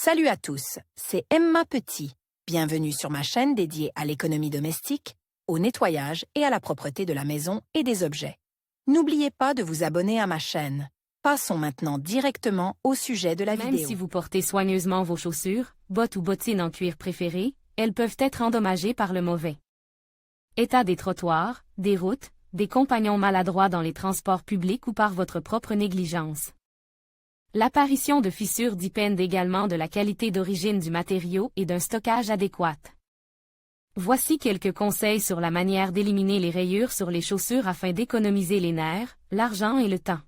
Salut à tous, c'est Emma Petit. Bienvenue sur ma chaîne dédiée à l'économie domestique, au nettoyage et à la propreté de la maison et des objets. N'oubliez pas de vous abonner à ma chaîne. Passons maintenant directement au sujet de la vidéo. Même si vous portez soigneusement vos chaussures, bottes ou bottines en cuir préférées, elles peuvent être endommagées par le mauvais état des trottoirs, des routes, des compagnons maladroits dans les transports publics ou par votre propre négligence. L'apparition de fissures dépend également de la qualité d'origine du matériau et d'un stockage adéquat. Voici quelques conseils sur la manière d'éliminer les rayures sur les chaussures afin d'économiser les nerfs, l'argent et le temps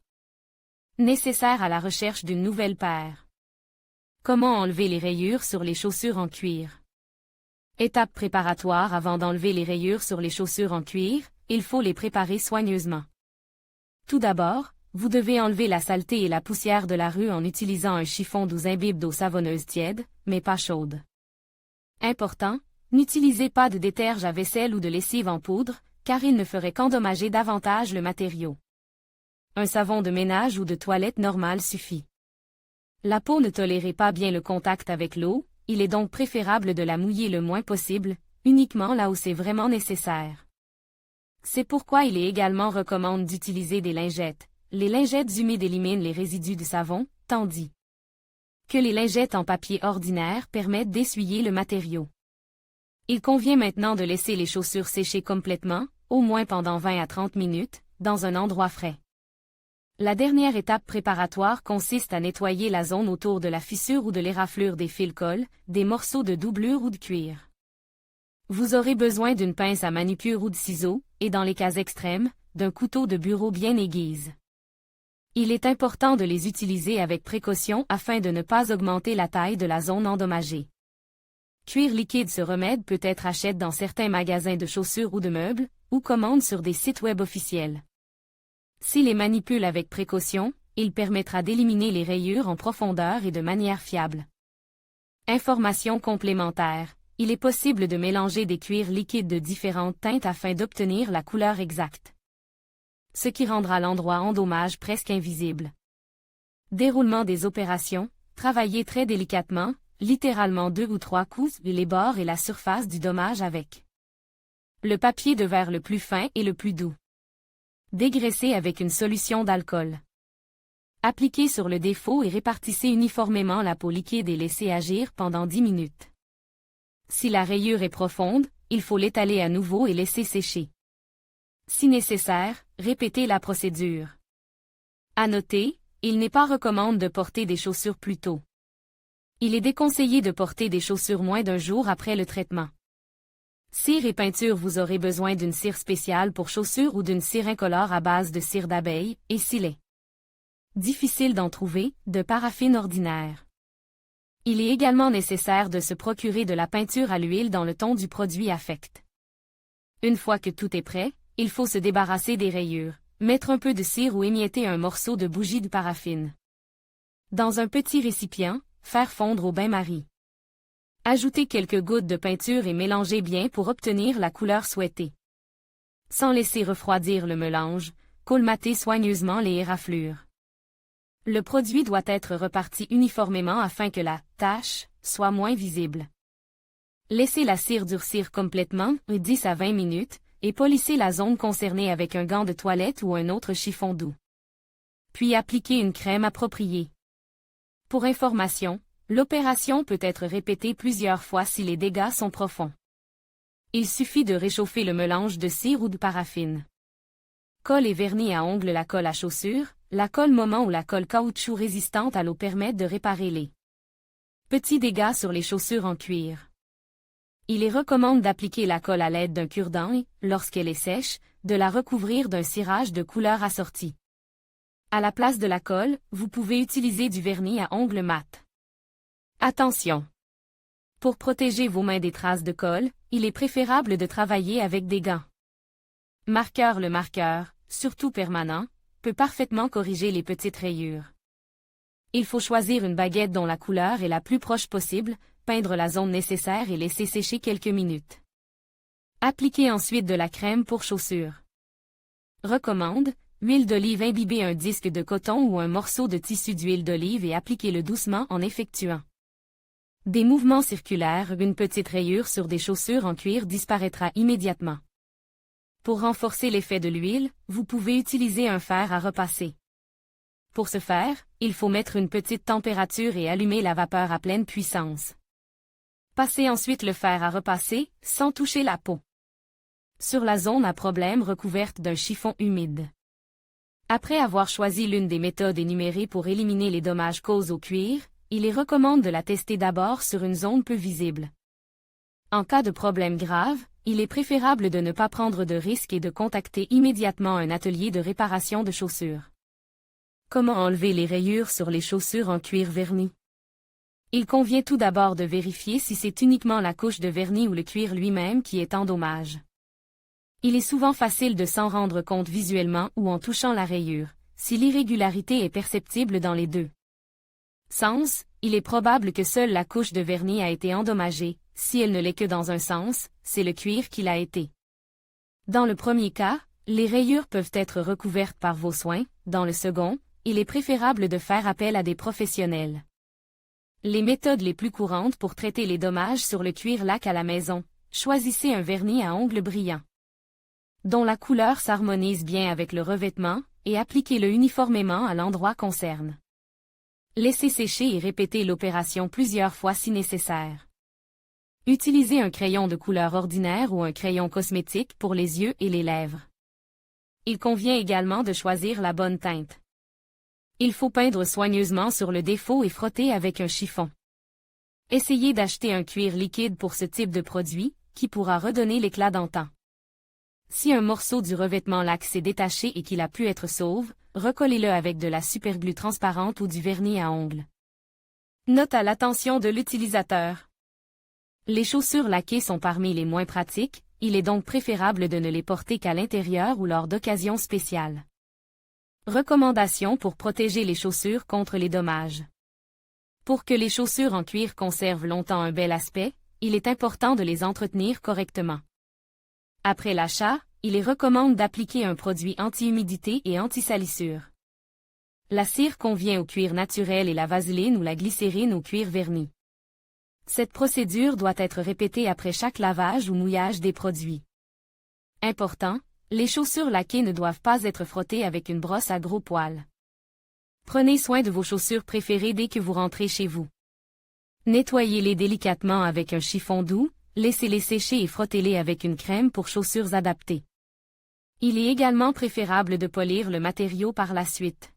nécessaires à la recherche d'une nouvelle paire. Comment enlever les rayures sur les chaussures en cuir? Étape préparatoire. Avant d'enlever les rayures sur les chaussures en cuir, il faut les préparer soigneusement. Tout d'abord, vous devez enlever la saleté et la poussière de la rue en utilisant un chiffon doux imbibe d'eau savonneuse tiède, mais pas chaude. Important, n'utilisez pas de déterge à vaisselle ou de lessive en poudre, car il ne ferait qu'endommager davantage le matériau. Un savon de ménage ou de toilette normal suffit. La peau ne tolérait pas bien le contact avec l'eau, il est donc préférable de la mouiller le moins possible, uniquement là où c'est vraiment nécessaire. C'est pourquoi il est également recommandé d'utiliser des lingettes. Les lingettes humides éliminent les résidus du savon, tandis que les lingettes en papier ordinaire permettent d'essuyer le matériau. Il convient maintenant de laisser les chaussures sécher complètement, au moins pendant 20 à 30 minutes, dans un endroit frais. La dernière étape préparatoire consiste à nettoyer la zone autour de la fissure ou de l'éraflure des fils-colle, des morceaux de doublure ou de cuir. Vous aurez besoin d'une pince à manucure ou de ciseaux, et dans les cas extrêmes, d'un couteau de bureau bien aiguisé. Il est important de les utiliser avec précaution afin de ne pas augmenter la taille de la zone endommagée. Cuir liquide. Ce remède peut être acheté dans certains magasins de chaussures ou de meubles, ou commande sur des sites web officiels. S'il les manipule avec précaution, il permettra d'éliminer les rayures en profondeur et de manière fiable. Information complémentaire. Il est possible de mélanger des cuirs liquides de différentes teintes afin d'obtenir la couleur exacte, ce qui rendra l'endroit endommage presque invisible. Déroulement des opérations. Travaillez très délicatement, littéralement 2 ou 3 coups, les bords et la surface du dommage avec le papier de verre le plus fin et le plus doux. Dégraissez avec une solution d'alcool. Appliquez sur le défaut et répartissez uniformément la peau liquide et laissez agir pendant 10 minutes. Si la rayure est profonde, il faut l'étaler à nouveau et laisser sécher. Si nécessaire, répétez la procédure. À noter, il n'est pas recommandé de porter des chaussures plus tôt. Il est déconseillé de porter des chaussures moins d'un jour après le traitement. Cire et peinture. Vous aurez besoin d'une cire spéciale pour chaussures ou d'une cire incolore à base de cire d'abeille, et s'il est difficile d'en trouver, de paraffine ordinaire. Il est également nécessaire de se procurer de la peinture à l'huile dans le ton du produit affect. Une fois que tout est prêt, il faut se débarrasser des rayures, mettre un peu de cire ou émietter un morceau de bougie de paraffine dans un petit récipient, faire fondre au bain-marie. Ajoutez quelques gouttes de peinture et mélangez bien pour obtenir la couleur souhaitée. Sans laisser refroidir le mélange, colmatez soigneusement les éraflures. Le produit doit être reparti uniformément afin que la tache soit moins visible. Laissez la cire durcir complètement, 10 à 20 minutes, et polissez la zone concernée avec un gant de toilette ou un autre chiffon doux. Puis appliquez une crème appropriée. Pour information, l'opération peut être répétée plusieurs fois si les dégâts sont profonds. Il suffit de réchauffer le mélange de cire ou de paraffine. Colle et vernis à ongles. La colle à chaussures, la colle moment ou la colle caoutchouc résistante à l'eau permettent de réparer les petits dégâts sur les chaussures en cuir. Il est recommandé d'appliquer la colle à l'aide d'un cure-dent et, lorsqu'elle est sèche, de la recouvrir d'un cirage de couleur assorti. À la place de la colle, vous pouvez utiliser du vernis à ongles mat. Attention! Pour protéger vos mains des traces de colle, il est préférable de travailler avec des gants. Marqueur. Le marqueur, surtout permanent, peut parfaitement corriger les petites rayures. Il faut choisir une baguette dont la couleur est la plus proche possible, peindre la zone nécessaire et laisser sécher quelques minutes. Appliquez ensuite de la crème pour chaussures. Recommande, huile d'olive. Imbibez un disque de coton ou un morceau de tissu d'huile d'olive et appliquez-le doucement en effectuant Des mouvements circulaires, une petite rayure sur des chaussures en cuir disparaîtra immédiatement. Pour renforcer l'effet de l'huile, vous pouvez utiliser un fer à repasser. Pour ce faire, il faut mettre une petite température et allumer la vapeur à pleine puissance. Passez ensuite le fer à repasser, sans toucher la peau. Sur la zone à problème recouverte d'un chiffon humide. Après avoir choisi l'une des méthodes énumérées pour éliminer les dommages causés au cuir, il est recommandé de la tester d'abord sur une zone peu visible. En cas de problème grave, il est préférable de ne pas prendre de risques et de contacter immédiatement un atelier de réparation de chaussures. Comment enlever les rayures sur les chaussures en cuir verni? Il convient tout d'abord de vérifier si c'est uniquement la couche de vernis ou le cuir lui-même qui est en dommage. Il est souvent facile de s'en rendre compte visuellement ou en touchant la rayure, si l'irrégularité est perceptible dans les deux sens. Il est probable que seule la couche de vernis a été endommagée. Si elle ne l'est que dans un sens, c'est le cuir qui l'a été. Dans le premier cas, les rayures peuvent être recouvertes par vos soins. Dans le second, il est préférable de faire appel à des professionnels. Les méthodes les plus courantes pour traiter les dommages sur le cuir laque à la maison. Choisissez un vernis à ongles brillants, dont la couleur s'harmonise bien avec le revêtement, et appliquez-le uniformément à l'endroit concerné. Laissez sécher et répétez l'opération plusieurs fois si nécessaire. Utilisez un crayon de couleur ordinaire ou un crayon cosmétique pour les yeux et les lèvres. Il convient également de choisir la bonne teinte. Il faut peindre soigneusement sur le défaut et frotter avec un chiffon. Essayez d'acheter un cuir liquide pour ce type de produit, qui pourra redonner l'éclat d'antan. Si un morceau du revêtement laque s'est détaché et qu'il a pu être sauve, recollez-le avec de la superglue transparente ou du vernis à ongles. Note à l'attention de l'utilisateur. Les chaussures laquées sont parmi les moins pratiques, il est donc préférable de ne les porter qu'à l'intérieur ou lors d'occasions spéciales. Recommandations pour protéger les chaussures contre les dommages. Pour que les chaussures en cuir conservent longtemps un bel aspect, il est important de les entretenir correctement. Après l'achat, il est recommandé d'appliquer un produit anti-humidité et anti-salissure. La cire convient au cuir naturel et la vaseline ou la glycérine au cuir verni. Cette procédure doit être répétée après chaque lavage ou mouillage des produits. Important, les chaussures laquées ne doivent pas être frottées avec une brosse à gros poils. Prenez soin de vos chaussures préférées dès que vous rentrez chez vous. Nettoyez-les délicatement avec un chiffon doux, laissez-les sécher et frottez-les avec une crème pour chaussures adaptée. Il est également préférable de polir le matériau par la suite.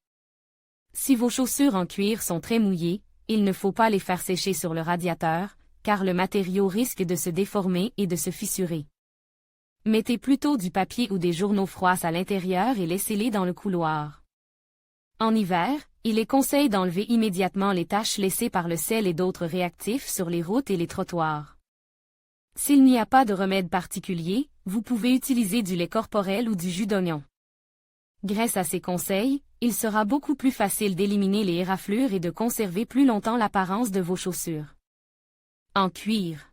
Si vos chaussures en cuir sont très mouillées, il ne faut pas les faire sécher sur le radiateur, car le matériau risque de se déformer et de se fissurer. Mettez plutôt du papier ou des journaux froids à l'intérieur et laissez-les dans le couloir. En hiver, il est conseillé d'enlever immédiatement les taches laissées par le sel et d'autres réactifs sur les routes et les trottoirs. S'il n'y a pas de remède particulier, vous pouvez utiliser du lait corporel ou du jus d'oignon. Grâce à ces conseils, il sera beaucoup plus facile d'éliminer les éraflures et de conserver plus longtemps l'apparence de vos chaussures en cuir.